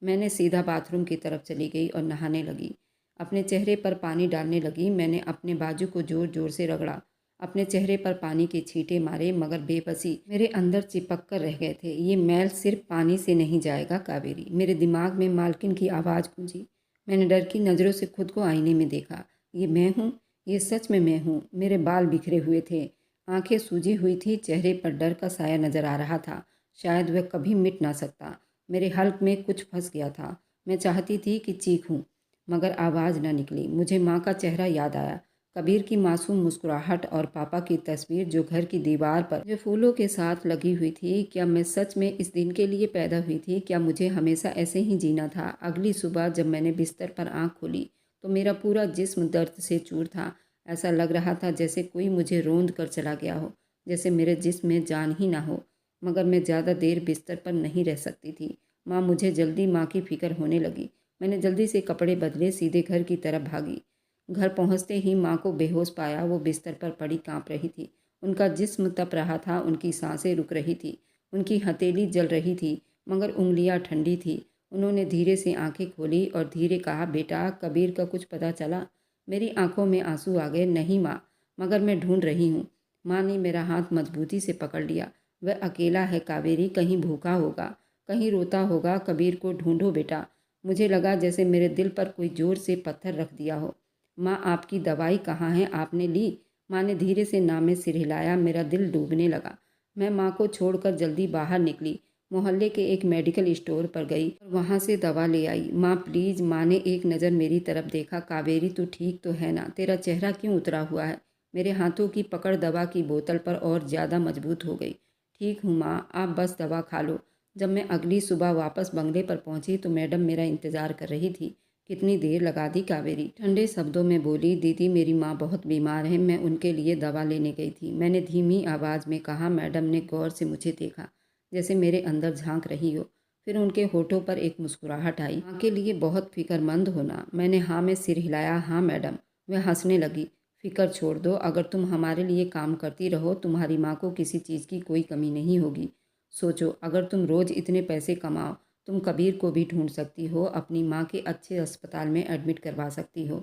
मैंने सीधा बाथरूम की तरफ चली गई और नहाने लगी। अपने चेहरे पर पानी डालने लगी। मैंने अपने बाजू को जोर जोर से रगड़ा, अपने चेहरे पर पानी के छींटे मारे, मगर बेबसी मेरे अंदर चिपक कर रह गए थे। ये मैल सिर्फ पानी से नहीं जाएगा कावेरी। मेरे दिमाग में मालकिन की आवाज़ गूंजी। मैंने डर की नज़रों से खुद को आईने में देखा। ये मैं हूँ? ये सच में मैं हूँ? मेरे बाल बिखरे हुए थे, आंखें सूजी हुई थी, चेहरे पर डर का साया नजर आ रहा था। शायद वह कभी मिट ना सकता। मेरे हल्क में कुछ फंस गया था। मैं चाहती थी कि चीखूं, मगर आवाज़ न निकली। मुझे माँ का चेहरा याद आया, कबीर की मासूम मुस्कुराहट और पापा की तस्वीर जो घर की दीवार पर जो फूलों के साथ लगी हुई थी। क्या मैं सच में इस दिन के लिए पैदा हुई थी? क्या मुझे हमेशा ऐसे ही जीना था? अगली सुबह जब मैंने बिस्तर पर आंख खोली तो मेरा पूरा जिस्म दर्द से चूर था। ऐसा लग रहा था जैसे कोई मुझे रौंद कर चला गया हो, जैसे मेरे जिस्म में जान ही ना हो। मगर मैं ज़्यादा देर बिस्तर पर नहीं रह सकती थी। माँ की फिक्र होने लगी। मैंने जल्दी से कपड़े बदले, सीधे घर की तरफ भागी। घर पहुंचते ही माँ को बेहोश पाया। वो बिस्तर पर पड़ी कांप रही थी। उनका जिस्म तप रहा था, उनकी सांसें रुक रही थी, उनकी हथेली जल रही थी, मगर उंगलियां ठंडी थी। उन्होंने धीरे से आंखें खोली और धीरे कहा, बेटा, कबीर का कुछ पता चला? मेरी आंखों में आंसू आ गए। नहीं माँ, मगर मैं ढूंढ रही हूँ। माँ ने मेरा हाथ मजबूती से पकड़ लिया। वह अकेला है कावेरी, कहीं भूखा होगा, कहीं रोता होगा। कबीर को ढूंढो बेटा। मुझे लगा जैसे मेरे दिल पर कोई जोर से पत्थर रख दिया हो। माँ, आपकी दवाई कहाँ है? आपने ली? माँ ने धीरे से नाम में सिर हिलाया। मेरा दिल डूबने लगा। मैं माँ को छोड़कर जल्दी बाहर निकली, मोहल्ले के एक मेडिकल स्टोर पर गई और वहाँ से दवा ले आई। माँ प्लीज़। माँ ने एक नज़र मेरी तरफ देखा। कावेरी, तू ठीक तो है ना? तेरा चेहरा क्यों उतरा हुआ है? मेरे हाथों की पकड़ दवा की बोतल पर और ज़्यादा मजबूत हो गई। ठीक हूँ माँ, आप बस दवा खा लो। जब मैं अगली सुबह वापस बंगले पर पहुँची तो मैडम मेरा इंतज़ार कर रही थी। कितनी देर लगा दी? कावेरी ठंडे शब्दों में बोली। दीदी, मेरी माँ बहुत बीमार है, मैं उनके लिए दवा लेने गई थी, मैंने धीमी आवाज़ में कहा। मैडम ने गौर से मुझे देखा, जैसे मेरे अंदर झांक रही हो। फिर उनके होठों पर एक मुस्कुराहट आई। माँ के लिए बहुत फिक्रमंद होना। मैंने हाँ में सिर हिलाया। हाँ मैडम। वह हंसने लगी। फिक्र छोड़ दो, अगर तुम हमारे लिए काम करती रहो, तुम्हारी माँ को किसी चीज़ की कोई कमी नहीं होगी। सोचो, अगर तुम रोज़ इतने पैसे कमाओ, तुम कबीर को भी ढूंढ सकती हो, अपनी माँ के अच्छे अस्पताल में एडमिट करवा सकती हो।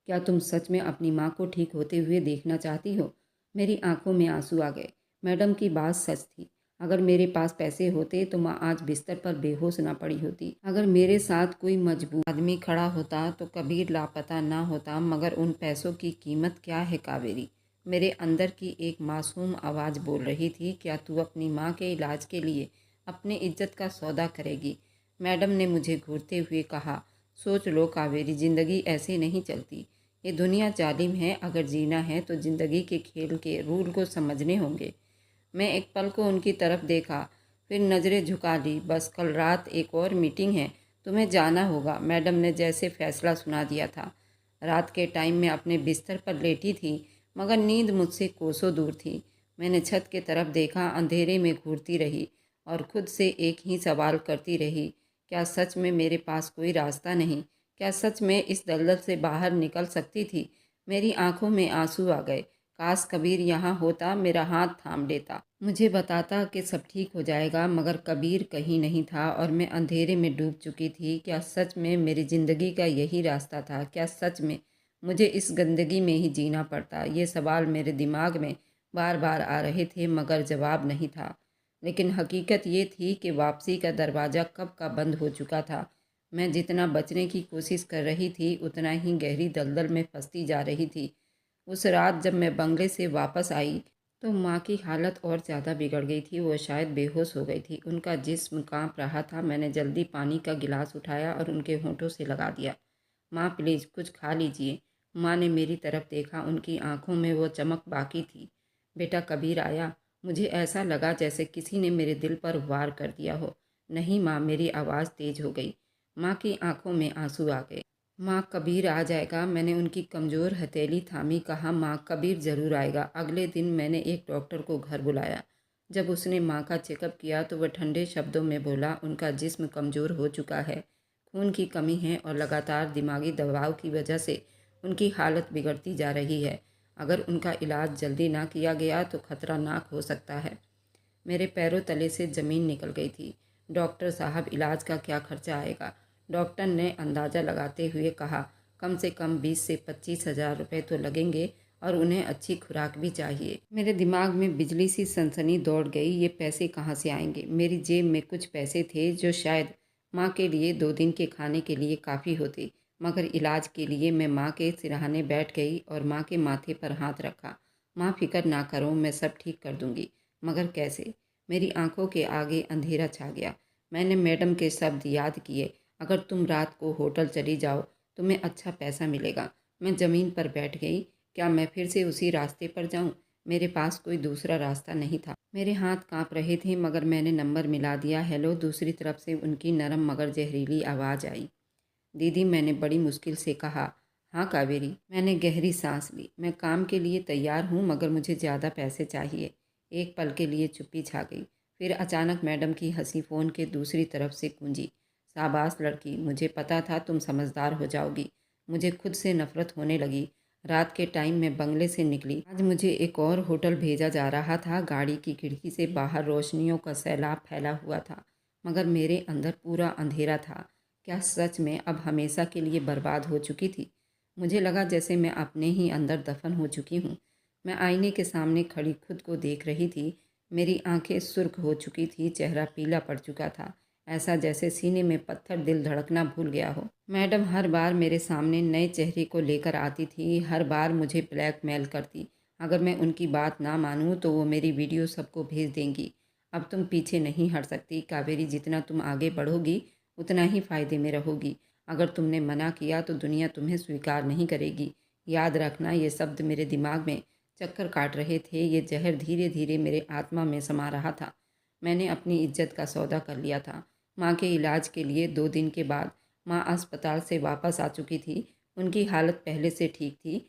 क्या तुम सच में अपनी माँ को ठीक होते हुए देखना चाहती हो? मेरी आंखों में आंसू आ गए। मैडम की बात सच थी। अगर मेरे पास पैसे होते तो माँ आज बिस्तर पर बेहोश ना पड़ी होती। अगर मेरे साथ कोई मजबूर आदमी खड़ा होता तो कबीर लापता ना होता। मगर उन पैसों की कीमत क्या है कावेरी? मेरे अंदर की एक मासूम आवाज़ बोल रही थी, क्या तू अपनी माँ के इलाज के लिए अपनी इज्जत का सौदा करेगी? मैडम ने मुझे घूरते हुए कहा, सोच लो कावेरी, ज़िंदगी ऐसे नहीं चलती। ये दुनिया जालिम है, अगर जीना है तो ज़िंदगी के खेल के रूल को समझने होंगे। मैं एक पल को उनकी तरफ देखा, फिर नज़रें झुका ली। बस कल रात एक और मीटिंग है, तुम्हें जाना होगा, मैडम ने जैसे फैसला सुना दिया था। रात के टाइम में अपने बिस्तर पर लेटी थी, मगर नींद मुझसे कोसों दूर थी। मैंने छत की तरफ देखा, अंधेरे में घूरती रही और खुद से एक ही सवाल करती रही, क्या सच में मेरे पास कोई रास्ता नहीं? क्या सच में इस दलदल से बाहर निकल सकती थी? मेरी आंखों में आंसू आ गए। काश कबीर यहाँ होता, मेरा हाथ थाम लेता, मुझे बताता कि सब ठीक हो जाएगा। मगर कबीर कहीं नहीं था और मैं अंधेरे में डूब चुकी थी। क्या सच में मेरी ज़िंदगी का यही रास्ता था? क्या सच में मुझे इस गंदगी में ही जीना पड़ता? ये सवाल मेरे दिमाग में बार बार आ रहे थे, मगर जवाब नहीं था। लेकिन हकीकत ये थी कि वापसी का दरवाज़ा कब का बंद हो चुका था। मैं जितना बचने की कोशिश कर रही थी, उतना ही गहरी दलदल में फंसती जा रही थी। उस रात जब मैं बंगले से वापस आई तो माँ की हालत और ज़्यादा बिगड़ गई थी। वो शायद बेहोश हो गई थी, उनका जिस्म कांप रहा था। मैंने जल्दी पानी का गिलास उठाया और उनके होंठों से लगा दिया। माँ प्लीज़ कुछ खा लीजिए। माँ ने मेरी तरफ देखा, उनकी आंखों में वो चमक बाकी थी। बेटा कबीर आया? मुझे ऐसा लगा जैसे किसी ने मेरे दिल पर वार कर दिया हो। नहीं माँ, मेरी आवाज़ तेज हो गई। माँ की आंखों में आंसू आ गए। माँ कबीर आ जाएगा। मैंने उनकी कमज़ोर हथेली थामी, कहा माँ कबीर ज़रूर आएगा। अगले दिन मैंने एक डॉक्टर को घर बुलाया। जब उसने माँ का चेकअप किया तो वह ठंडे शब्दों में बोला, उनका जिस्म कमज़ोर हो चुका है, खून की कमी है और लगातार दिमागी दबाव की वजह से उनकी हालत बिगड़ती जा रही है। अगर उनका इलाज जल्दी ना किया गया तो खतरनाक हो सकता है। मेरे पैरों तले से ज़मीन निकल गई थी। डॉक्टर साहब, इलाज का क्या खर्चा आएगा? डॉक्टर ने अंदाज़ा लगाते हुए कहा, कम से कम 20 से 25 हज़ार रुपये तो लगेंगे और उन्हें अच्छी खुराक भी चाहिए। मेरे दिमाग में बिजली सी सनसनी दौड़ गई। ये पैसे कहाँ से आएंगे? मेरी जेब में कुछ पैसे थे जो शायद माँ के लिए 2 दिन के खाने के लिए काफ़ी होते, मगर इलाज के लिए मैं माँ के सिरहाने बैठ गई और माँ के माथे पर हाथ रखा। माँ फिक्र ना करो, मैं सब ठीक कर दूँगी। मगर कैसे? मेरी आंखों के आगे अंधेरा छा गया। मैंने मैडम के शब्द याद किए, अगर तुम रात को होटल चली जाओ तुम्हें अच्छा पैसा मिलेगा। मैं ज़मीन पर बैठ गई। क्या मैं फिर से उसी रास्ते पर जाऊं? मेरे पास कोई दूसरा रास्ता नहीं था। मेरे हाथ कांप रहे थे, मगर मैंने नंबर मिला दिया। हेलो। दूसरी तरफ से उनकी नरम मगर जहरीली आवाज़ आई। दीदी, मैंने बड़ी मुश्किल से कहा। हाँ कावेरी। मैंने गहरी सांस ली। मैं काम के लिए तैयार हूँ, मगर मुझे ज़्यादा पैसे चाहिए। एक पल के लिए चुप्पी छा गई। फिर अचानक मैडम की हंसी फ़ोन के दूसरी तरफ से गूंजी। शाबाश लड़की, मुझे पता था तुम समझदार हो जाओगी। मुझे खुद से नफरत होने लगी। रात के टाइम में बंगले से निकली। आज मुझे एक और होटल भेजा जा रहा था। गाड़ी की खिड़की से बाहर रोशनियों का सैलाब फैला हुआ था, मगर मेरे अंदर पूरा अंधेरा था। क्या सच में अब हमेशा के लिए बर्बाद हो चुकी थी? मुझे लगा जैसे मैं अपने ही अंदर दफन हो चुकी हूँ। मैं आईने के सामने खड़ी खुद को देख रही थी। मेरी आंखें सुर्ख हो चुकी थी, चेहरा पीला पड़ चुका था, ऐसा जैसे सीने में पत्थर, दिल धड़कना भूल गया हो। मैडम हर बार मेरे सामने नए चेहरे को लेकर आती थी, हर बार मुझे ब्लैकमेल करती। अगर मैं उनकी बात ना मानूं तो वो मेरी वीडियो सबको भेज देंगी। अब तुम पीछे नहीं हट सकती कावेरी, जितना तुम आगे बढ़ोगी उतना ही फ़ायदे में रहोगी। अगर तुमने मना किया तो दुनिया तुम्हें स्वीकार नहीं करेगी। याद रखना। ये शब्द मेरे दिमाग में चक्कर काट रहे थे। ये जहर धीरे धीरे मेरे आत्मा में समा रहा था। मैंने अपनी इज्जत का सौदा कर लिया था। माँ के इलाज के लिए 2 दिन के बाद माँ अस्पताल से वापस आ चुकी थी। उनकी हालत पहले से ठीक थी।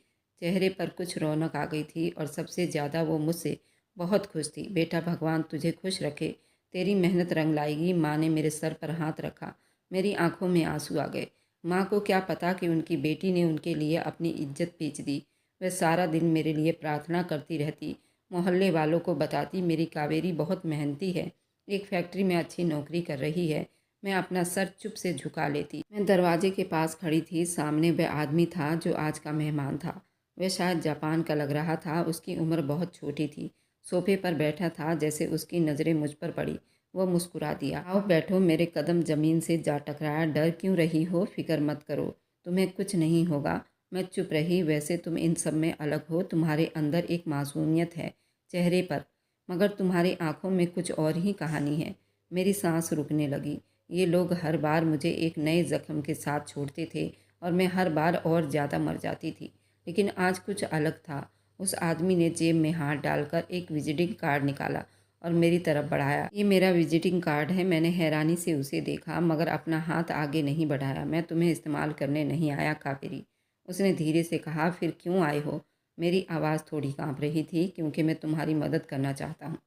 चेहरे पर कुछ रौनक आ गई थी और सबसे ज़्यादा वो मुझसे बहुत खुश थी। बेटा, भगवान तुझे खुश रखे, तेरी मेहनत रंग लाएगी। माँ ने मेरे सर पर हाथ रखा। मेरी आंखों में आंसू आ गए। माँ को क्या पता कि उनकी बेटी ने उनके लिए अपनी इज्जत बेच दी। वह सारा दिन मेरे लिए प्रार्थना करती रहती, मोहल्ले वालों को बताती मेरी कावेरी बहुत मेहनती है, एक फैक्ट्री में अच्छी नौकरी कर रही है। मैं अपना सर चुप से झुका लेती। मैं दरवाजे के पास खड़ी थी। सामने वह आदमी था जो आज का मेहमान था। वह शायद जापान का लग रहा था। उसकी उम्र बहुत छोटी थी। सोफे पर बैठा था। जैसे उसकी नज़रें मुझ पर पड़ी, वो मुस्कुरा दिया। आओ बैठो। मेरे कदम ज़मीन से जा टकराया। डर क्यों रही हो? फिक्र मत करो, तुम्हें कुछ नहीं होगा। मैं चुप रही। वैसे तुम इन सब में अलग हो। तुम्हारे अंदर एक मासूमियत है चेहरे पर, मगर तुम्हारी आंखों में कुछ और ही कहानी है। मेरी सांस रुकने लगी। ये लोग हर बार मुझे एक नए जख्म के साथ छोड़ते थे और मैं हर बार और ज़्यादा मर जाती थी। लेकिन आज कुछ अलग था। उस आदमी ने जेब में हाथ डालकर एक विजिटिंग कार्ड निकाला और मेरी तरफ बढ़ाया। ये मेरा विजिटिंग कार्ड है। मैंने हैरानी से उसे देखा मगर अपना हाथ आगे नहीं बढ़ाया। मैं तुम्हें इस्तेमाल करने नहीं आया कावेरी, उसने धीरे से कहा। फिर क्यों आए हो? मेरी आवाज़ थोड़ी कांप रही थी क्योंकि मैं तुम्हारी मदद करना चाहता हूँ।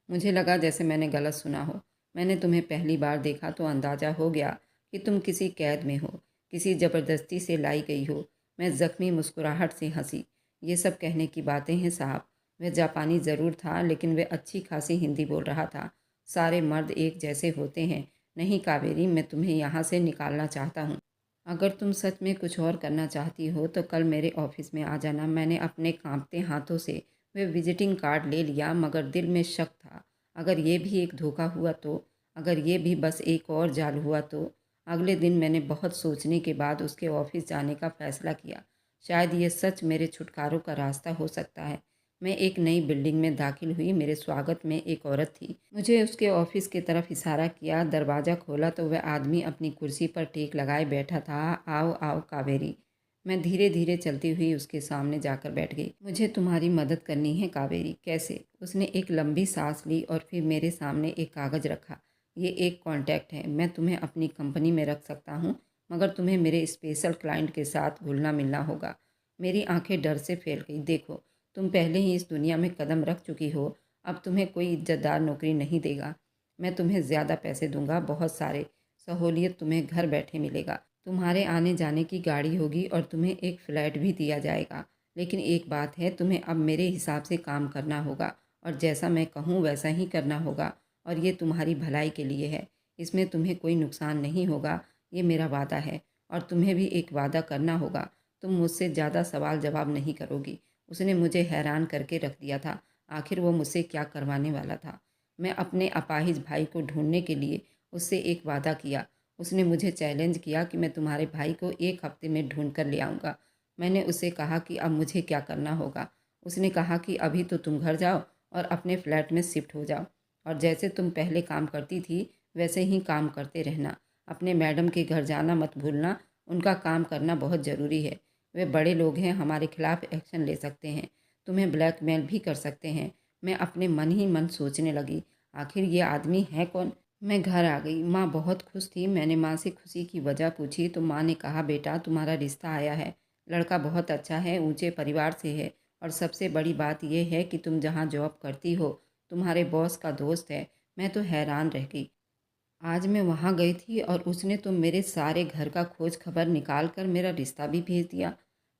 मुझे लगा जैसे मैंने गलत सुना हो। मैंने तुम्हें पहली बार देखा तो अंदाज़ा हो गया कि तुम किसी कैद में हो, किसी ज़बरदस्ती से लाई गई हो। मैं ज़ख्मी मुस्कुराहट से हंसी। ये सब कहने की बातें हैं साहब। वह जापानी ज़रूर था लेकिन वह अच्छी खासी हिंदी बोल रहा था। सारे मर्द एक जैसे होते हैं। नहीं कावेरी, मैं तुम्हें यहाँ से निकालना चाहता हूँ। अगर तुम सच में कुछ और करना चाहती हो तो कल मेरे ऑफिस में आ जाना। मैंने अपने कांपते हाथों से वह विजिटिंग कार्ड ले लिया मगर दिल में शक था। अगर ये भी एक धोखा हुआ तो, अगर ये भी बस एक और जाल हुआ तो। अगले दिन मैंने बहुत सोचने के बाद उसके ऑफिस जाने का फ़ैसला किया। शायद ये सच मेरे छुटकारों का रास्ता हो सकता है। मैं एक नई बिल्डिंग में दाखिल हुई। मेरे स्वागत में एक औरत थी। मुझे उसके ऑफिस की तरफ इशारा किया। दरवाज़ा खोला तो वह आदमी अपनी कुर्सी पर टेक लगाए बैठा था। आओ आओ कावेरी। मैं धीरे धीरे चलती हुई उसके सामने जाकर बैठ गई। मुझे तुम्हारी मदद करनी है कावेरी। कैसे? उसने एक लंबी सांस ली और फिर मेरे सामने एक कागज़ रखा। ये एक कॉन्टैक्ट है। मैं तुम्हें अपनी कंपनी में रख सकता हूँ मगर तुम्हें मेरे स्पेशल क्लाइंट के साथ घुलना मिलना होगा। मेरी आंखें डर से फैल गई। देखो, तुम पहले ही इस दुनिया में कदम रख चुकी हो। अब तुम्हें कोई इज्जतदार नौकरी नहीं देगा। मैं तुम्हें ज़्यादा पैसे दूंगा, बहुत सारे। सहूलियत तुम्हें घर बैठे मिलेगा। तुम्हारे आने जाने की गाड़ी होगी और तुम्हें एक फ़्लैट भी दिया जाएगा। लेकिन एक बात है, तुम्हें अब मेरे हिसाब से काम करना होगा और जैसा मैं कहूँ वैसा ही करना होगा। और ये तुम्हारी भलाई के लिए है। इसमें तुम्हें कोई नुकसान नहीं होगा, ये मेरा वादा है। और तुम्हें भी एक वादा करना होगा, तुम मुझसे ज़्यादा सवाल जवाब नहीं करोगी। उसने मुझे हैरान करके रख दिया था। आखिर वो मुझसे क्या करवाने वाला था? मैं अपने अपाहिज भाई को ढूंढने के लिए उससे एक वादा किया। उसने मुझे चैलेंज किया कि मैं तुम्हारे भाई को एक हफ्ते में ढूंढ कर ले आऊँगा। मैंने उसे कहा कि अब मुझे क्या करना होगा। उसने कहा कि अभी तो तुम घर जाओ और अपने फ्लैट में शिफ्ट हो जाओ और जैसे तुम पहले काम करती थी वैसे ही काम करते रहना। अपने मैडम के घर जाना मत भूलना, उनका काम करना बहुत ज़रूरी है। वे बड़े लोग हैं, हमारे खिलाफ एक्शन ले सकते हैं, तुम्हें ब्लैकमेल भी कर सकते हैं। मैं अपने मन ही मन सोचने लगी, आखिर ये आदमी है कौन? मैं घर आ गई। माँ बहुत खुश थी। मैंने माँ से खुशी की वजह पूछी तो माँ ने कहा, बेटा तुम्हारा रिश्ता आया है। लड़का बहुत अच्छा है, ऊंचे परिवार से है और सबसे बड़ी बात यह है कि तुम जहाँ जॉब करती हो तुम्हारे बॉस का दोस्त है। मैं तो हैरान रह गई। आज मैं वहाँ गई थी और उसने तो मेरे सारे घर का खोज खबर निकाल कर मेरा रिश्ता भी भेज दिया।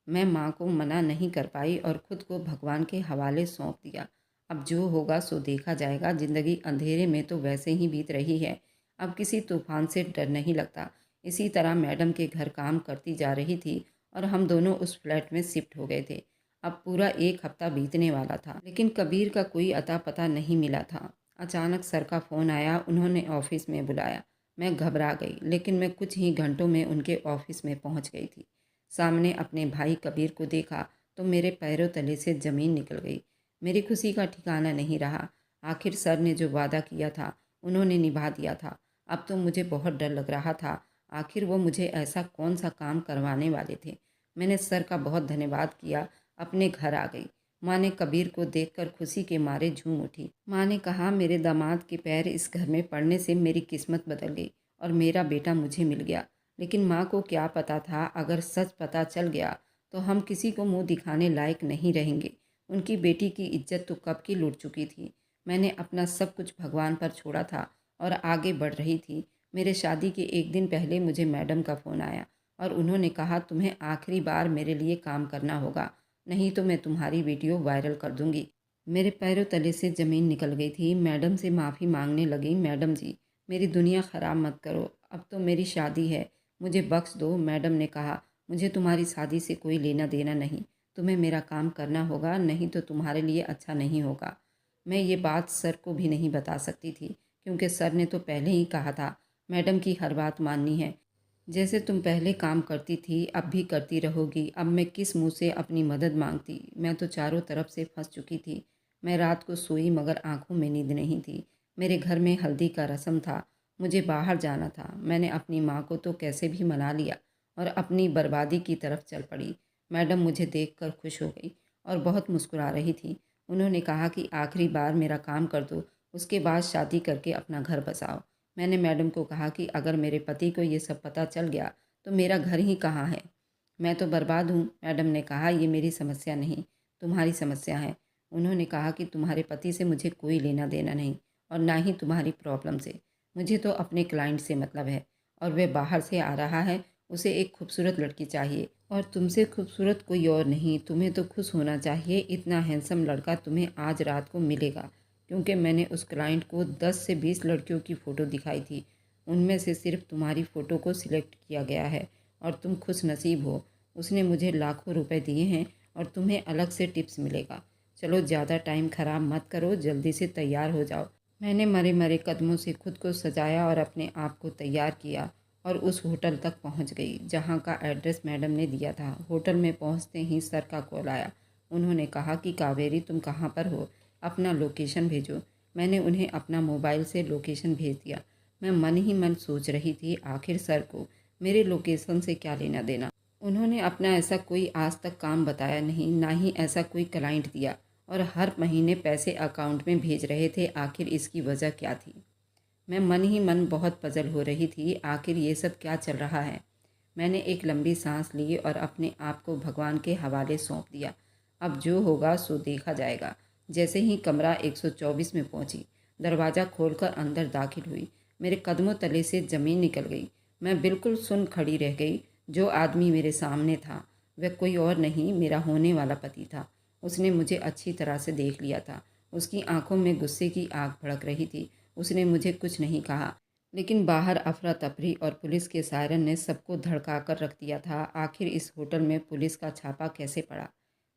मैं माँ को मना नहीं कर पाई और खुद को भगवान के हवाले सौंप दिया। अब जो होगा सो देखा जाएगा। ज़िंदगी अंधेरे में तो वैसे ही बीत रही है। अब किसी तूफान से डर नहीं लगता। इसी तरह मैडम के घर काम करती जा रही थी और हम दोनों उस फ्लैट में शिफ्ट हो गए थे। अब पूरा एक हफ्ता बीतने वाला था लेकिन कबीर का कोई अता पता नहीं मिला था। अचानक सर का फ़ोन आया। उन्होंने ऑफिस में बुलाया। मैं घबरा गई लेकिन मैं कुछ ही घंटों में उनके ऑफिस में पहुंच गई थी। सामने अपने भाई कबीर को देखा तो मेरे पैरों तले से ज़मीन निकल गई। मेरी खुशी का ठिकाना नहीं रहा। आखिर सर ने जो वादा किया था उन्होंने निभा दिया था। अब तो मुझे बहुत डर लग रहा था। आखिर वो मुझे ऐसा कौन सा काम करवाने वाले थे? मैंने सर का बहुत धन्यवाद किया। अपने घर आ गई। माँ ने कबीर को देखकर खुशी के मारे झूम उठी। माँ ने कहा, मेरे दामाद के पैर इस घर में पड़ने से मेरी किस्मत बदल गई और मेरा बेटा मुझे मिल गया। लेकिन माँ को क्या पता था, अगर सच पता चल गया तो हम किसी को मुंह दिखाने लायक नहीं रहेंगे। उनकी बेटी की इज्जत तो कब की लुट चुकी थी। मैंने अपना सब कुछ भगवान पर छोड़ा था और आगे बढ़ रही थी। मेरे शादी के एक दिन पहले मुझे मैडम का फ़ोन आया और उन्होंने कहा, तुम्हें आखिरी बार मेरे लिए काम करना होगा, नहीं तो मैं तुम्हारी वीडियो वायरल कर दूंगी। मेरे पैरों तले से ज़मीन निकल गई थी। मैडम से माफ़ी मांगने लगी। मैडम जी, मेरी दुनिया ख़राब मत करो। अब तो मेरी शादी है, मुझे बख्श दो। मैडम ने कहा, मुझे तुम्हारी शादी से कोई लेना देना नहीं। तुम्हें मेरा काम करना होगा, नहीं तो तुम्हारे लिए अच्छा नहीं होगा। मैं ये बात सर को भी नहीं बता सकती थी क्योंकि सर ने तो पहले ही कहा था, मैडम की हर बात माननी है। जैसे तुम पहले काम करती थी अब भी करती रहोगी। अब मैं किस मुंह से अपनी मदद मांगती? मैं तो चारों तरफ से फंस चुकी थी। मैं रात को सोई मगर आंखों में नींद नहीं थी। मेरे घर में हल्दी का रस्म था, मुझे बाहर जाना था। मैंने अपनी माँ को तो कैसे भी मना लिया और अपनी बर्बादी की तरफ चल पड़ी। मैडम मुझे देखकर खुश हो गई और बहुत मुस्कुरा रही थी। उन्होंने कहा कि आखिरी बार मेरा काम कर दो, उसके बाद शादी करके अपना घर बसाओ। मैंने मैडम को कहा कि अगर मेरे पति को ये सब पता चल गया तो मेरा घर ही कहाँ है, मैं तो बर्बाद हूँ। मैडम ने कहा, ये मेरी समस्या नहीं, तुम्हारी समस्या है। उन्होंने कहा कि तुम्हारे पति से मुझे कोई लेना देना नहीं और ना ही तुम्हारी प्रॉब्लम से। मुझे तो अपने क्लाइंट से मतलब है और वह बाहर से आ रहा है, उसे एक खूबसूरत लड़की चाहिए और तुमसे खूबसूरत कोई और नहीं। तुम्हें तो खुश होना चाहिए, इतना हैंडसम लड़का तुम्हें आज रात को मिलेगा। क्योंकि मैंने उस क्लाइंट को 10 से 20 लड़कियों की फ़ोटो दिखाई थी, उनमें से सिर्फ तुम्हारी फ़ोटो को सिलेक्ट किया गया है और तुम खुश नसीब हो। उसने मुझे लाखों रुपए दिए हैं और तुम्हें अलग से टिप्स मिलेगा। चलो ज़्यादा टाइम ख़राब मत करो, जल्दी से तैयार हो जाओ। मैंने मरे मरे कदमों से खुद को सजाया और अपने आप को तैयार किया और उस होटल तक पहुंच गई जहां का एड्रेस मैडम ने दिया था। होटल में पहुंचते ही सर का कॉल आया। उन्होंने कहा कि कावेरी, तुम कहाँ पर हो, अपना लोकेशन भेजो। मैंने उन्हें अपना मोबाइल से लोकेशन भेज दिया। मैं मन ही मन सोच रही थी, आखिर सर को मेरे लोकेशन से क्या लेना देना। उन्होंने अपना ऐसा कोई आज तक काम बताया नहीं, ना ही ऐसा कोई क्लाइंट दिया और हर महीने पैसे अकाउंट में भेज रहे थे। आखिर इसकी वजह क्या थी? मैं मन ही मन बहुत पजल हो रही थी, आखिर ये सब क्या चल रहा है। मैंने एक लंबी सांस ली और अपने आप को भगवान के हवाले सौंप दिया। अब जो होगा सो देखा जाएगा। जैसे ही कमरा 124 में पहुंची, दरवाज़ा खोलकर अंदर दाखिल हुई, मेरे कदमों तले से ज़मीन निकल गई। मैं बिल्कुल सुन खड़ी रह गई। जो आदमी मेरे सामने था वह कोई और नहीं, मेरा होने वाला पति था। उसने मुझे अच्छी तरह से देख लिया था। उसकी आंखों में गुस्से की आग भड़क रही थी। उसने मुझे कुछ नहीं कहा, लेकिन बाहर अफरा तफरी और पुलिस के सायरन ने सबको धड़का कर रख दिया था। आखिर इस होटल में पुलिस का छापा कैसे पड़ा?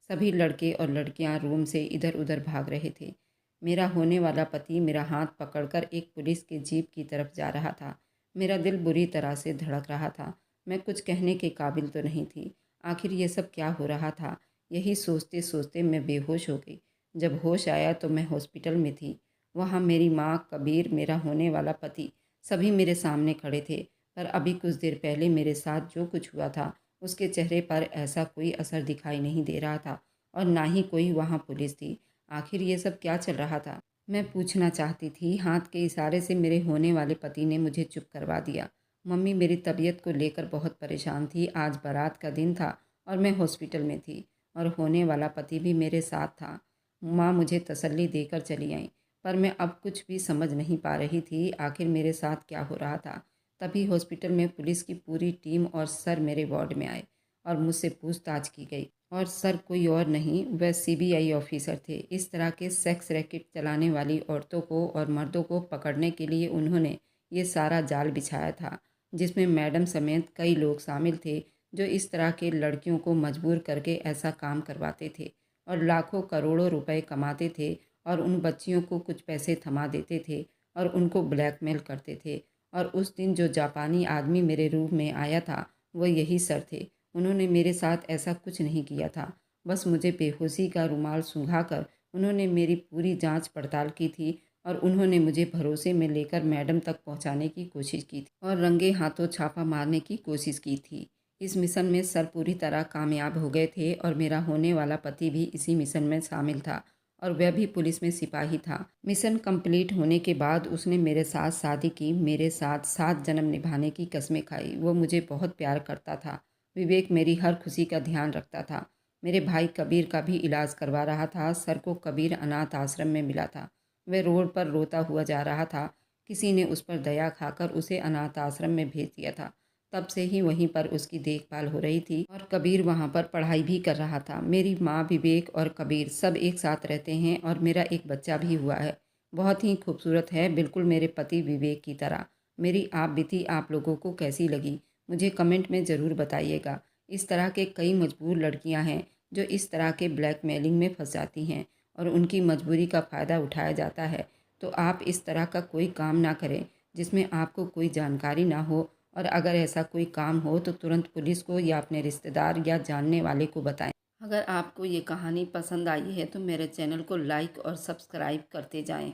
सभी लड़के और लड़कियां रूम से इधर उधर भाग रहे थे। मेरा होने वाला पति मेरा हाथ पकड़कर एक पुलिस के जीप की तरफ जा रहा था। मेरा दिल बुरी तरह से धड़क रहा था। मैं कुछ कहने के काबिल तो नहीं थी। आखिर ये सब क्या हो रहा था? यही सोचते सोचते मैं बेहोश हो गई। जब होश आया तो मैं हॉस्पिटल में थी। वहाँ मेरी माँ, कबीर, मेरा होने वाला पति सभी मेरे सामने खड़े थे। पर अभी कुछ देर पहले मेरे साथ जो कुछ हुआ था उसके चेहरे पर ऐसा कोई असर दिखाई नहीं दे रहा था और ना ही कोई वहाँ पुलिस थी। आखिर ये सब क्या चल रहा था? मैं पूछना चाहती थी। हाथ के इशारे से मेरे होने वाले पति ने मुझे चुप करवा दिया। मम्मी मेरी तबीयत को लेकर बहुत परेशान थी। आज बारात का दिन था और मैं हॉस्पिटल में थी और होने वाला पति भी मेरे साथ था। माँ मुझे तसल्ली देकर चली आई, पर मैं अब कुछ भी समझ नहीं पा रही थी आखिर मेरे साथ क्या हो रहा था। तभी हॉस्पिटल में पुलिस की पूरी टीम और सर मेरे वार्ड में आए और मुझसे पूछताछ की गई। और सर कोई और नहीं, वह सीबीआई ऑफिसर थे। इस तरह के सेक्स रैकेट चलाने वाली औरतों को और मर्दों को पकड़ने के लिए उन्होंने ये सारा जाल बिछाया था, जिसमें मैडम समेत कई लोग शामिल थे जो इस तरह के लड़कियों को मजबूर करके ऐसा काम करवाते थे और लाखों करोड़ों रुपए कमाते थे और उन बच्चियों को कुछ पैसे थमा देते थे और उनको ब्लैकमेल करते थे। और उस दिन जो जापानी आदमी मेरे रूम में आया था वो यही सर थे। उन्होंने मेरे साथ ऐसा कुछ नहीं किया था, बस मुझे बेहोशी का रुमाल सूंघाकर उन्होंने मेरी पूरी जांच पड़ताल की थी और उन्होंने मुझे भरोसे में लेकर मैडम तक पहुंचाने की कोशिश की थी और रंगे हाथों छापा मारने की कोशिश की थी। इस मिशन में सर पूरी तरह कामयाब हो गए थे और मेरा होने वाला पति भी इसी मिशन में शामिल था और वह भी पुलिस में सिपाही था। मिशन कंप्लीट होने के बाद उसने मेरे साथ शादी की, मेरे साथ 7 जन्म निभाने की कस्में खाई। वो मुझे बहुत प्यार करता था। विवेक मेरी हर खुशी का ध्यान रखता था। मेरे भाई कबीर का भी इलाज करवा रहा था। सर को कबीर अनाथ आश्रम में मिला था। वह रोड पर रोता हुआ जा रहा था। किसी ने उस पर दया खाकर उसे अनाथ आश्रम में भेज दिया था। तब से ही वहीं पर उसकी देखभाल हो रही थी और कबीर वहाँ पर पढ़ाई भी कर रहा था। मेरी माँ, विवेक और कबीर सब एक साथ रहते हैं और मेरा एक बच्चा भी हुआ है। बहुत ही खूबसूरत है, बिल्कुल मेरे पति विवेक की तरह। मेरी आप बीती आप लोगों को कैसी लगी मुझे कमेंट में ज़रूर बताइएगा। इस तरह के कई मजबूर लड़कियां हैं जो इस तरह के ब्लैकमेलिंग में फंस जाती हैं और उनकी मजबूरी का फ़ायदा उठाया जाता है। तो आप इस तरह का कोई काम ना करें जिसमें आपको कोई जानकारी ना हो और अगर ऐसा कोई काम हो तो तुरंत पुलिस को या अपने रिश्तेदार या जानने वाले को बताएं। अगर आपको ये कहानी पसंद आई है तो मेरे चैनल को लाइक और सब्सक्राइब करते जाएं।